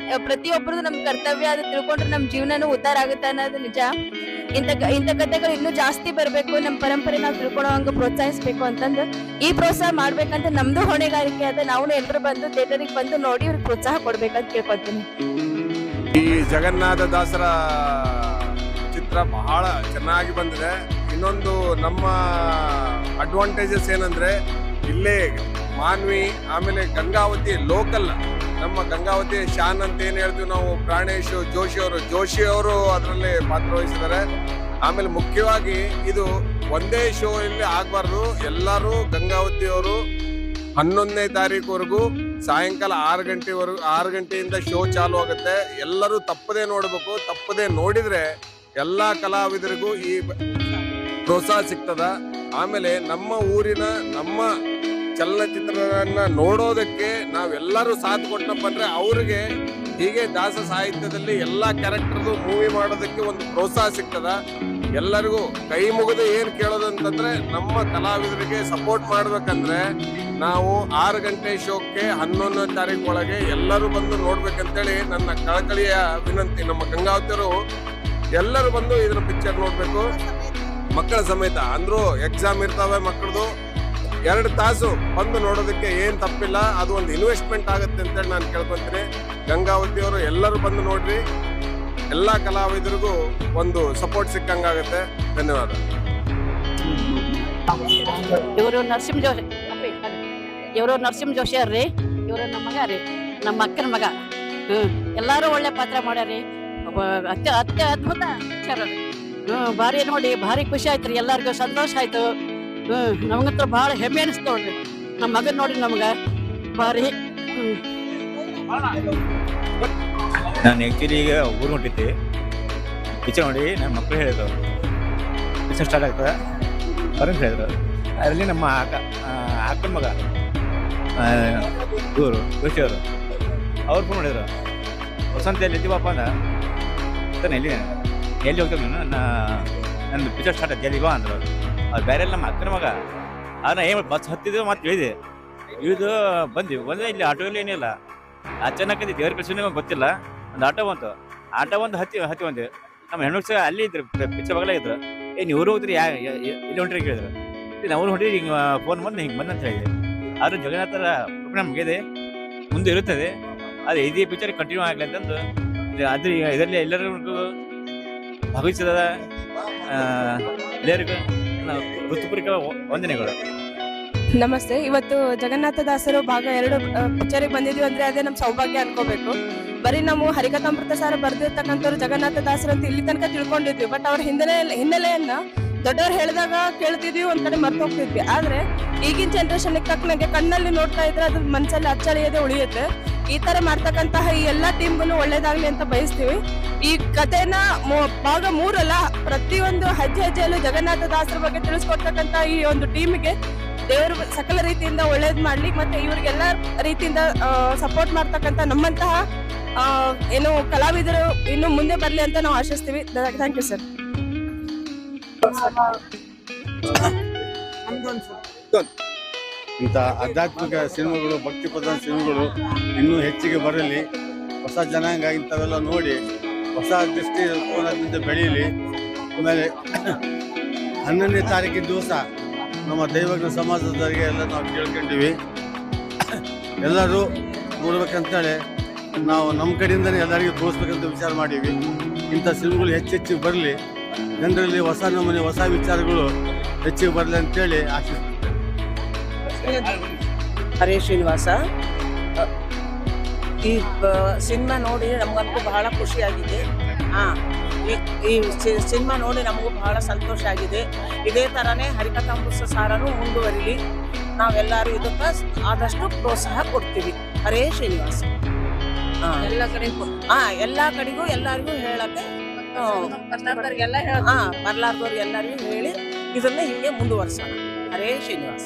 ಪ್ರತಿಯೊಬ್ಬರದು ನಮ್ ಕರ್ತವ್ಯ. ಅದು ತಿಳ್ಕೊಂಡ್ರೆ ನಮ್ ಜೀವನನು ಉದ್ಧಾರ ಆಗುತ್ತೆ ಅನ್ನೋದು ನಿಜ. ಇಂಥ ಕಥೆಗಳು ಇನ್ನೂ ಜಾಸ್ತಿ ಬರ್ಬೇಕು, ನಮ್ ಪರಂಪರೆ ನಾವು ತಿಳ್ಕೊಳ್ಳೋ ಹಂಗ ಪ್ರೋತ್ಸಾಹಿಸ್ಬೇಕು ಅಂತಂದು ಈ ಪ್ರೋತ್ಸಾಹ ಮಾಡ್ಬೇಕಂತ ನಮ್ದು ಹೊಣೆಗಾರಿಕೆ ಅದ. ನಾವು ಎಲ್ಲರೂ ಬಂದು ಥಿಯೇಟರಿಗೆ ಬಂದು ನೋಡಿ ಇವ್ರಿಗೆ ಪ್ರೋತ್ಸಾಹ ಕೊಡ್ಬೇಕಂತ ಕೇಳ್ಕೊತೀನಿ. ಈ ಜಗನ್ನಾಥದಾಸರ ಚಿತ್ರ ಬಹಳ ಚೆನ್ನಾಗಿ ಬಂದಿದೆ. ಇನ್ನೊಂದು ನಮ್ಮ ಅಡ್ವಾಂಟೇಜಸ್ ಏನಂದ್ರೆ ಇಲ್ಲೇ ಮಾನ್ವಿ, ಆಮೇಲೆ ಗಂಗಾವತಿ ಲೋಕಲ್, ನಮ್ಮ ಗಂಗಾವತಿ ಶಾನ್ ಅಂತ ಏನ್ ಹೇಳ್ತೀವಿ ನಾವು, ಪ್ರಾಣೇಶ್ ಜೋಶಿ ಅವರು ಅದರಲ್ಲಿ ಪಾತ್ರವಹಿಸಿದ್ದಾರೆ. ಆಮೇಲೆ ಮುಖ್ಯವಾಗಿ ಇದು ಒಂದೇ ಶೋ ಇಲ್ಲಿ ಆಗ್ಬಾರ್ದು. ಎಲ್ಲರೂ ಗಂಗಾವತಿಯವರು 11ನೇ ತಾರೀಕುವರೆಗೂ ಸಾಯಂಕಾಲ 6 ಗಂಟೆಯಿಂದ ಶೋ ಚಾಲು ಆಗುತ್ತೆ. ಎಲ್ಲರೂ ತಪ್ಪದೇ ನೋಡ್ಬೇಕು. ತಪ್ಪದೇ ನೋಡಿದ್ರೆ ಎಲ್ಲಾ ಕಲಾವಿದರಿಗೂ ಈ ಪ್ರೋತ್ಸಾಹ ಸಿಗ್ತದ. ಆಮೇಲೆ ನಮ್ಮ ಊರಿನ ನಮ್ಮ ಚಲನಚಿತ್ರಗಳನ್ನ ನೋಡೋದಕ್ಕೆ ನಾವೆಲ್ಲರೂ ಸಾಥ್ ಕೊಟ್ಟನಪ್ಪ ಅಂದ್ರೆ ಅವ್ರಿಗೆ ಹೀಗೆ ದಾಸ ಸಾಹಿತ್ಯದಲ್ಲಿ ಎಲ್ಲಾ ಕ್ಯಾರೆಕ್ಟರ್ದು ಮೂವಿ ಮಾಡೋದಕ್ಕೆ ಒಂದು ಪ್ರೋತ್ಸಾಹ ಸಿಗ್ತದ. ಎಲ್ಲರಿಗೂ ಕೈ ಮುಗಿದು ಏನ್ ಕೇಳೋದಂತಂದ್ರೆ ನಮ್ಮ ಕಲಾವಿದರಿಗೆ ಸಪೋರ್ಟ್ ಮಾಡ್ಬೇಕಂದ್ರೆ ನಾವು 6 ಗಂಟೆ ಶೋಕ್ಕೆ 11ನೇ ತಾರೀಕು ಒಳಗೆ ಎಲ್ಲರೂ ಬಂದು ನೋಡ್ಬೇಕಂತೇಳಿ ನನ್ನ ಕಳಕಳಿಯ ವಿನಂತಿ. ನಮ್ಮ ಗಂಗಾವತಿಯರು ಎಲ್ಲರೂ ಬಂದು ಇದನ್ನ ಪಿಕ್ಚರ್ ನೋಡ್ಬೇಕು, ಮಕ್ಕಳ ಸಮೇತ. ಅಂದ್ರೂ ಎಕ್ಸಾಮ್ ಇರ್ತಾವೆ ಮಕ್ಕಳದು, 2 ತಾಸು ಬಂದು ನೋಡೋದಕ್ಕೆ ಏನ್ ತಪ್ಪಿಲ್ಲ. ಅದು ಒಂದು ಇನ್ವೆಸ್ಟ್ಮೆಂಟ್ ಆಗುತ್ತೆ ಅಂತೇಳಿ ನಾನು ಕೇಳ್ಕೊಂತೀನಿ. ಗಂಗಾವತಿಯವರು ಎಲ್ಲರೂ ಬಂದು ನೋಡ್ರಿ. ಎಲ್ಲಾ ಕಲಾವಿದರಿಗೂ ಒಂದು ಸಪೋರ್ಟ್ ಸಿಕ್ಕಂಗಾಗುತ್ತೆ. ಧನ್ಯವಾದ. ಇವರು ನರಸಿಂಹ ಜೋಶಿ ಅವ್ರಿ. ಇವರು ನಮ್ಮ ಮಗ ರೀ, ನಮ್ಮ ಅಕ್ಕನ ಮಗ. ಎಲ್ಲಾರು ಒಳ್ಳೆ ಪಾತ್ರ ಮಾಡ್ಯಾರಿ. ಅದ್ಭುತ ಪಿಕ್ಚರ್. ಭಾರಿ ನೋಡಿ, ಭಾರಿ ಖುಷಿ ಆಯ್ತ್ರಿ. ಎಲ್ಲರಿಗೂ ಸಂತೋಷ ಆಯ್ತು. ನಮಗಂತೂ ಭಾಳ ಹೆಮ್ಮೆ ಅನಿಸ್ತು ನೋಡ್ರಿ. ನಮ್ಮ ಮಗನ್ ನೋಡಿ ನಮ್ಗ ಭಾರಿ. ನಾನು ಆ್ಯಕ್ಚುಲಿ ಈಗ ಊರು ಹೊಂಟಿದ್ದೆ. ಪಿಕ್ಚರ್ ನೋಡಿ ನನ್ನ ಮಕ್ಕಳು ಹೇಳಿದ್ರು ಪಿಕ್ಚರ್ ಸ್ಟಾರ್ಟ್ ಆಗ್ತದೆ ಬರಂತ ಹೇಳಿದ್ರು. ಅದರಲ್ಲಿ ನಮ್ಮ ಅಕ್ಕನ ಮಗ ಇವರು ಖುಷಿಯವರು ಅವ್ರು ಫೋನ್ ಮಾಡಿದ್ರು, ವಸಂತ ಎಲ್ಲಿ ಬಾಪ ಅಂದ. ಸರ್ ಎಲ್ಲಿ ಹೋಗ್ತೇವೆ ನಂದು ಪಿಕ್ಚರ್ ಸ್ಟಾರ್ಟ್ ಆಯ್ತು ಎಲ್ಲಿ ಬಾ ಅಂದರು. ಅವ್ರು ಬೇರೆ ನಮ್ಮ ಅಕ್ಕನ ಮಗ. ಅದನ್ನ ಏನು ಬಸ್ ಹತ್ತಿದ್ದು ಮತ್ತೆ ಇಳಿದೆ. ಇಳಿದು ಬಂದ್ವಿ. ಬಂದರೆ ಇಲ್ಲಿ ಆಟೋಲ್ಲಿ ಏನಿಲ್ಲ. ಅಚಾನಕ್ ದೇವ್ರ ಕಳ್ಸಿನ ಗೊತ್ತಿಲ್ಲ, ಒಂದು ಆಟೋ ಬಂತು. ಹತ್ತಿ ಬಂದ್ವಿ. ನಮ್ಮ ಹೆಣ್ಮಕ್ಳು ಅಲ್ಲಿ ಇದ್ರು, ಪಿಕ್ಚರ್ ಬಗಲ ಇದ್ರು. ನೀವು ಊರು ಹೋಗ್ತೀರಿ, ಇಲ್ಲಿ ಹೊಂಟ್ರಿ ಕೇಳಿದ್ರು. ನಾವು ಊರು ಹೊಂಟಿರಿ, ಹಿಂಗೆ ಫೋನ್ ಬಂದು ಹಿಂಗೆ ಬಂದಂತ ಹೇಳಿದೆ. ಆದ್ರೆ ಜಗನ್ನಾಥರ ನಮ್ಗೆ ಇದೆ, ಮುಂದೆ ಇರುತ್ತದೆ. ಆದರೆ ಇದೇ ಪಿಕ್ಚರ್ ಕಂಟಿನ್ಯೂ ಆಗಲಿ ಅಂತಂದು ಅದು ಇದರಲ್ಲಿ ಎಲ್ಲರಿಗೂ ಭಾಗವಹಿಸಿದ ಎಲ್ಲರಿಗೂ ಹೃತ್ಪೂರ್ವಕ ವಂದನೆಗಳು. ನಮಸ್ತೆ. ಇವತ್ತು ಜಗನ್ನಾಥದಾಸರು ಭಾಗ 2 ಪಿಕ್ಚರಿಗೆ ಬಂದಿದ್ವಿ ಅಂದ್ರೆ ಅದೇ ನಮ್ಮ ಸೌಭಾಗ್ಯ ಅನ್ಕೋಬೇಕು. ಬರೀ ನಾವು ಹರಿಕಥಾಮೃತ ಸಾರ ಬರ್ದಿರ್ತಕ್ಕಂಥವ್ರು ಜಗನ್ನಾಥದಾಸರು ಅಂತ ಇಲ್ಲಿ ತನಕ ತಿಳ್ಕೊಂಡಿದ್ವಿ. ಬಟ್ ಅವ್ರ ಹಿನ್ನೆಲೆಯನ್ನ ದೊಡ್ಡವ್ರು ಹೇಳಿದಾಗ ಕೇಳ್ತಿದ್ವಿ, ಒಂದ್ ಕಡೆ ಮರ್ತು ಹೋಗ್ತಿದ್ವಿ. ಆದ್ರೆ ಈಗಿನ ಜನರೇಷನ್ ತಕ್ಕನಾಗೆ ಕಣ್ಣಲ್ಲಿ ನೋಡ್ತಾ ಇದ್ರೆ ಅದು ಮನಸ್ಸಲ್ಲಿ ಅಚ್ಚಳಿಯದೆ ಉಳಿಯುತ್ತೆ. ಈ ತರ ಮಾಡ್ತಕ್ಕಂತಹ ಈ ಎಲ್ಲಾ ಟೀಮ್ಗೂ ಒಳ್ಳೇದಾಗ್ಲಿ ಅಂತ ಬಯಸ್ತೀವಿ. ಈ ಕಥೆನ ಭಾಗ 3 ಅಲ್ಲ, ಪ್ರತಿಯೊಂದು ಹೆಜ್ಜೆಯಲ್ಲೂ ಜಗನ್ನಾಥದಾಸರ ಬಗ್ಗೆ ತಿಳಿಸ್ಕೊಡ್ತಕ್ಕಂತ ಈ ಒಂದು ಟೀಮಿಗೆ ದೇವರು ಸಕಲ ರೀತಿಯಿಂದ ಒಳ್ಳೇದ್ ಮಾಡ್ಲಿ. ಮತ್ತೆ ಇವ್ರಿಗೆಲ್ಲ ರೀತಿಯಿಂದ ಸಪೋರ್ಟ್ ಮಾಡ್ತಕ್ಕಂತ ನಮ್ಮಂತಹ ಏನು ಕಲಾವಿದರು ಇನ್ನು ಮುಂದೆ ಬರ್ಲಿ ಅಂತ ನಾವು ಆಶಿಸ್ತೀವಿ. Thank you sir. ಇಂಥ ಆಧ್ಯಾತ್ಮಿಕ ಸಿನಿಮಾಗಳು, ಭಕ್ತಿ ಪ್ರಧಾನ ಸಿನಿಮಾಗಳು ಇನ್ನೂ ಹೆಚ್ಚಿಗೆ ಬರಲಿ. ಹೊಸ ಜನಾಂಗ ಇಂಥವೆಲ್ಲ ನೋಡಿ ಹೊಸ ದೃಷ್ಟಿಕೋನದಿಂದ ಬೆಳೀಲಿ. ಆಮೇಲೆ 11ನೇ ತಾರೀಕಿನ ದಿವಸ ನಮ್ಮ ದೈವಜ್ಞ ಸಮಾಜದವರಿಗೆ ಎಲ್ಲ ನಾವು ಕೇಳ್ಕೊಂಡಿವಿ. ಎಲ್ಲರೂ ನೋಡ್ಬೇಕಂತೇಳಿ ನಾವು ನಮ್ಮ ಕಡೆಯಿಂದನೇ ಎಲ್ಲರಿಗೂ ತೋರಿಸ್ಬೇಕಂತ ವಿಚಾರ ಮಾಡೀವಿ. ಇಂಥ ಸಿನಿಮಾಗಳು ಹೆಚ್ಚೆಚ್ಚು ಬರಲಿ, ಜನರಲ್ಲಿ ಹೊಸ ನಮೂನೆ ಹೊಸ ವಿಚಾರಗಳು ಹೆಚ್ಚಿಗೆ ಬರಲಿ ಅಂತೇಳಿ ಆಶಿಸ್ತೀನಿ. ಹರೇ ಶ್ರೀನಿವಾಸ, ಈ ಸಿನಿಮಾ ನೋಡಿ ನಮಗಂತೂ ಬಹಳ ಖುಷಿಯಾಗಿದೆ. ಈ ಸಿನಿಮಾ ನೋಡಿ ನಮಗೂ ಬಹಳ ಸಂತೋಷ ಆಗಿದೆ. ಇದೇ ಥರನೇ ಹರಿಕಥಾಮೃತ ಸಾರನೂ ಮುಂದುವರಿಲಿ. ನಾವೆಲ್ಲರೂ ಇದಕ್ಕೆ ಆದಷ್ಟು ಪ್ರೋತ್ಸಾಹ ಕೊಡ್ತೀವಿ. ಹರೇ ಶ್ರೀನಿವಾಸ. ಎಲ್ಲ ಕಡೆಗೂ ಎಲ್ಲರಿಗೂ ಹೇಳಕ್ಕೆ ಬರ್ಲಾರ್ದವ್ರು ಎಲ್ಲರಿಗೂ ಹೇಳಿ ಇದನ್ನ ಹಿಂಗೆ ಮುಂದುವರ್ಸೋಣ. ಹರೇ ಶ್ರೀನಿವಾಸ.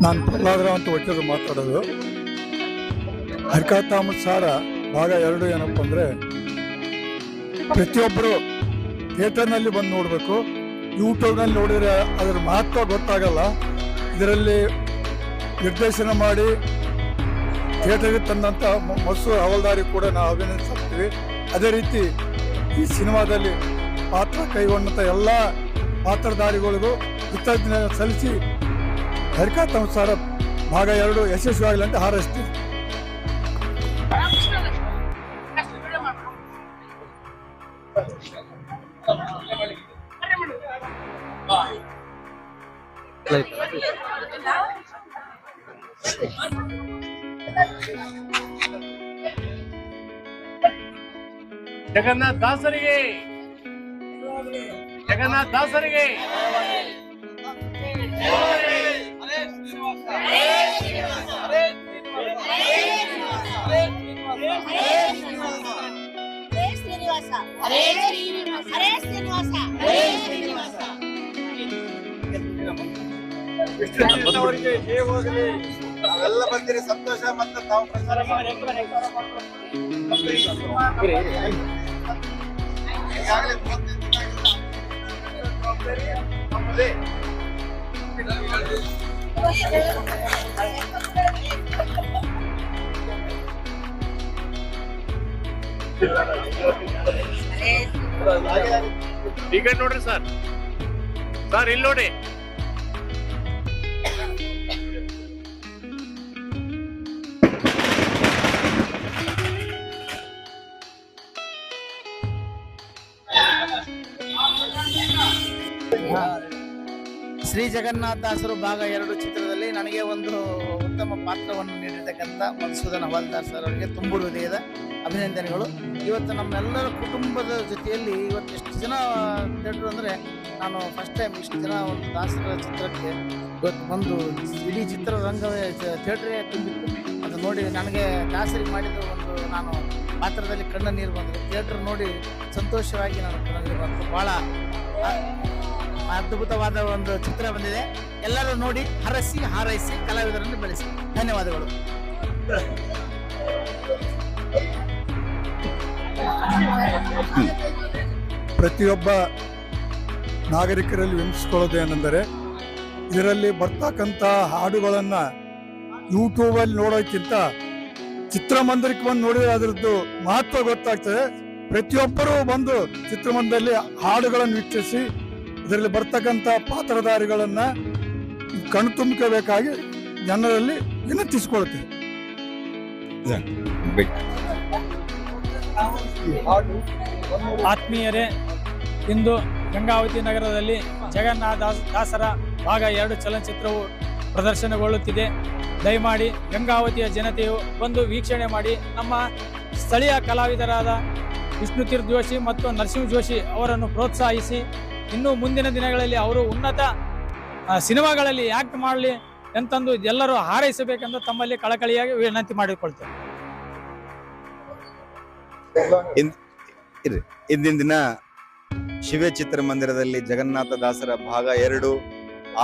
ನಾನು ಪ್ರಹ್ಲಾದರಾವ್ ಅಂತ ಒಟ್ಟಿಗೆ ಮಾತಾಡೋದು. ಹರಿಕಥಾಮೃತ ಸಾರ ಭಾಗ 2 ಏನಪ್ಪ ಅಂದರೆ, ಪ್ರತಿಯೊಬ್ಬರು ಥಿಯೇಟರ್ನಲ್ಲಿ ಬಂದು ನೋಡಬೇಕು. ಯೂಟ್ಯೂಬ್ನಲ್ಲಿ ನೋಡಿದರೆ ಅದರ ಮಹತ್ವ ಗೊತ್ತಾಗಲ್ಲ. ಇದರಲ್ಲಿ ನಿರ್ದೇಶನ ಮಾಡಿ ಥಿಯೇಟರ್ಗೆ ತಂದಂಥ ಮಸೂರ್ ಹವಲ್ದಾರಿ ಕೂಡ ನಾವು ಅಭಿನಂದಿಸ್ತೀವಿ. ಅದೇ ರೀತಿ ಈ ಸಿನಿಮಾದಲ್ಲಿ ಪಾತ್ರ ಕೈಗೊಂಡಂಥ ಎಲ್ಲ ಪಾತ್ರಧಾರಿಗಳಿಗೂ ಕೃತಜ್ಞತೆ ಸಲ್ಲಿಸಿ ಹರಿಕಥಾಮೃತ ಸಾರ ಭಾಗ 2 ಯಶಸ್ವಿಯಾಗಲಿ ಅಂತ ಹಾರೈಸ್ತೀವಿ. ಜಗನ್ನಾಥ ದಾಸರಿಗೆ, ಜಗನ್ನಾಥ ದಾಸರಿಗೆ. ನಾವೆಲ್ಲ ಬಂದಿರಿ ಸಂತೋಷ ಮತ್ತು ತಾವು ಪ್ರಚಾರ ಮಾಡಿ. ಈಗ ನೋಡ್ರಿ ಸರ್, ಸರ್ ಇಲ್ಲಿ ನೋಡಿ. ಶ್ರೀ ಜಗನ್ನಾಥದಾಸರು ಭಾಗ 2 ಚಿತ್ರದಲ್ಲಿ ನನಗೆ ಒಂದು ಉತ್ತಮ ಪಾತ್ರವನ್ನು ನೀಡಿರ್ತಕ್ಕಂಥ ಮಧುಸೂದನ್ ಹವಾಲ್ದಾರ್ ಸರ್ ಅವರಿಗೆ ತುಂಬು ಹೃದಯದ ಅಭಿನಂದನೆಗಳು. ಇವತ್ತು ನಮ್ಮೆಲ್ಲರ ಕುಟುಂಬದ ಜೊತೆಯಲ್ಲಿ ಇವತ್ತು ಎಷ್ಟು ಜನ ಥಿಯೇಟ್ರು ಅಂದರೆ, ನಾನು ಫಸ್ಟ್ ಟೈಮ್ ಇಷ್ಟು ಜನ ಒಂದು ದಾಸರ ಚಿತ್ರಕ್ಕೆ ಇವತ್ತು ಬಂದು ಇಡೀ ಚಿತ್ರರಂಗವೇ ಥಿಯೇಟ್ರೇ ತುಂಬಿತ್ತು. ಅದು ನೋಡಿ ನನಗೆ ದಾಸರಿಗೆ ಮಾಡಿದ ಒಂದು ನಾನು ಪಾತ್ರದಲ್ಲಿ ಕಣ್ಣ ನೀರು ಬಂದರು. ಥಿಯೇಟ್ರ್ ನೋಡಿ ಸಂತೋಷವಾಗಿ ನಾನು ಕಣ್ಣ ನೀರು ಬಂತು. ಭಾಳ ಅದ್ಭುತವಾದ ಒಂದು ಚಿತ್ರ ಬಂದಿದೆ. ಎಲ್ಲರೂ ನೋಡಿ ಹರಸಿ ಹಾರೈಸಿ ಕಲಾವಿದರನ್ನು ಬೆಳೆಸಿ. ಧನ್ಯವಾದಗಳು. ಪ್ರತಿಯೊಬ್ಬ ನಾಗರಿಕರಲ್ಲಿ ವಿಮರ್ಶಿಸ್ಕೊಳ್ಳೋದೇನೆಂದರೆ, ಇದರಲ್ಲಿ ಬರ್ತಕ್ಕಂಥ ಹಾಡುಗಳನ್ನು ಯೂಟ್ಯೂಬಲ್ಲಿ ನೋಡೋಕ್ಕಿಂತ ಚಿತ್ರಮಂದಿರಕ್ಕೆ ಬಂದು ನೋಡಿದ್ರೆ ಅದರದ್ದು ಮಹತ್ವ ಗೊತ್ತಾಗ್ತದೆ. ಪ್ರತಿಯೊಬ್ಬರೂ ಬಂದು ಚಿತ್ರಮಂದಿರದಲ್ಲಿ ಹಾಡುಗಳನ್ನು ವೀಕ್ಷಿಸಿ ಇದರಲ್ಲಿ ಬರ್ತಕ್ಕಂಥ ಪಾತ್ರಧಾರಿಗಳನ್ನ ಕಣ್ತುಂಬಿಸಬೇಕಾಗಿ ಜನರಲ್ಲಿ ವಿನಂತಿಸಿಕೊಳ್ತೀವಿ. ಆತ್ಮೀಯರೇ, ಇಂದು ಗಂಗಾವತಿ ನಗರದಲ್ಲಿ ಜಗನ್ನಾಥ ದಾಸರ ಭಾಗ 2 ಚಲನಚಿತ್ರವು ಪ್ರದರ್ಶನಗೊಳ್ಳುತ್ತಿದೆ. ದಯಮಾಡಿ ಗಂಗಾವತಿಯ ಜನತೆಯು ಬಂದು ವೀಕ್ಷಣೆ ಮಾಡಿ ನಮ್ಮ ಸ್ಥಳೀಯ ಕಲಾವಿದರಾದ ವಿಷ್ಣು ತೀರ್ಥ ಜೋಶಿ ಮತ್ತು ನರಸಿಂಹ ಜೋಶಿ ಅವರನ್ನು ಪ್ರೋತ್ಸಾಹಿಸಿ ಇನ್ನು ಮುಂದಿನ ದಿನಗಳಲ್ಲಿ ಅವರು ಉನ್ನತ ಸಿನಿಮಾಗಳಲ್ಲಿ ಆಕ್ಟ್ ಮಾಡಲಿ ಎಂತಂದು ಎಲ್ಲರೂ ಹಾರೈಸಬೇಕೆಂದು ತಮ್ಮಲ್ಲಿ ಕಳಕಳಿಯಾಗಿ ವಿನಂತಿ ಮಾಡಿಕೊಳ್ತೇವೆ. ಇಂದಿನ ದಿನ ಶಿವೆ ಚಿತ್ರಮಂದಿರದಲ್ಲಿ ಜಗನ್ನಾಥ ದಾಸರ ಭಾಗ 2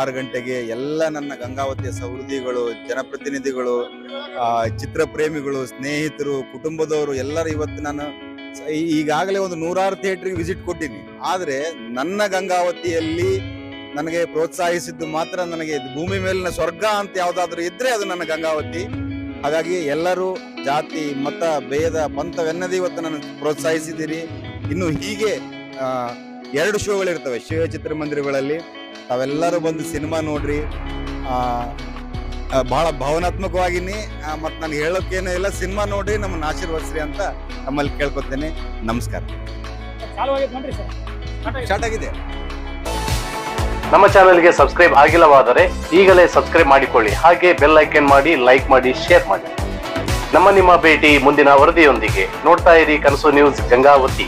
6 ಗಂಟೆಗೆ ಎಲ್ಲ ನನ್ನ ಗಂಗಾವತಿಯ ಸಹೃದಯಿಗಳು, ಜನಪ್ರತಿನಿಧಿಗಳು, ಚಿತ್ರಪ್ರೇಮಿಗಳು, ಸ್ನೇಹಿತರು, ಕುಟುಂಬದವರು ಎಲ್ಲರೂ ಇವತ್ತು ನಾನು ಈಗಾಗಲೇ ಒಂದು 100 ಥಿಯೇಟರ್ಗೆ ವಿಸಿಟ್ ಕೊಟ್ಟಿನಿ. ಆದರೆ ನನ್ನ ಗಂಗಾವತಿಯಲ್ಲಿ ನನಗೆ ಪ್ರೋತ್ಸಾಹಿಸಿದ್ದು ಮಾತ್ರ ನನಗೆ ಭೂಮಿ ಮೇಲಿನ ಸ್ವರ್ಗ ಅಂತ ಯಾವುದಾದ್ರೂ ಇದ್ರೆ ಅದು ನನ್ನ ಗಂಗಾವತಿ. ಹಾಗಾಗಿ ಎಲ್ಲರೂ ಜಾತಿ ಮತ ಭೇದ ಪಂಥವೆನ್ನದೇ ಇವತ್ತು ನನ್ನ ಪ್ರೋತ್ಸಾಹಿಸಿದ್ದೀರಿ. ಇನ್ನು ಹೀಗೆ 2 ಶೋಗಳಿರ್ತವೆ ಶಿವ ಚಿತ್ರಮಂದಿರಗಳಲ್ಲಿ. ತಾವೆಲ್ಲರೂ ಬಂದು ಸಿನಿಮಾ ನೋಡ್ರಿ. ಬಹಳ ಭಾವನಾತ್ಮಕವಾಗಿನಿ. ಮತ್ತು ನನಗೆ ಹೇಳೋಕ್ಕೇನೂ ಇಲ್ಲ, ಸಿನಿಮಾ ನೋಡ್ರಿ, ನಮ್ಮನ್ನು ಆಶೀರ್ವದಿಸ್ರಿ ಅಂತ ನಮ್ಮಲ್ಲಿ ಕೇಳ್ಕೊತೇನೆ. ನಮಸ್ಕಾರ. ಸ್ಟಾರ್ಟ್ ಆಗಿದೆ. ನಮ್ಮ ಚಾನೆಲ್ಗೆ ಸಬ್ಸ್ಕ್ರೈಬ್ ಆಗಿಲ್ಲವಾದರೆ ಈಗಲೇ ಸಬ್ಸ್ಕ್ರೈಬ್ ಮಾಡಿಕೊಳ್ಳಿ. ಹಾಗೆ ಬೆಲ್ ಐಕನ್ ಮಾಡಿ, ಲೈಕ್ ಮಾಡಿ, ಶೇರ್ ಮಾಡಿ. ನಿಮ್ಮ ಭೇಟಿ ಮುಂದಿನ ವರದಿಯೊಂದಿಗೆ. ನೋಡ್ತಾ ಇರಿ ಕನಸು ನ್ಯೂಸ್ ಗಂಗಾವತಿ.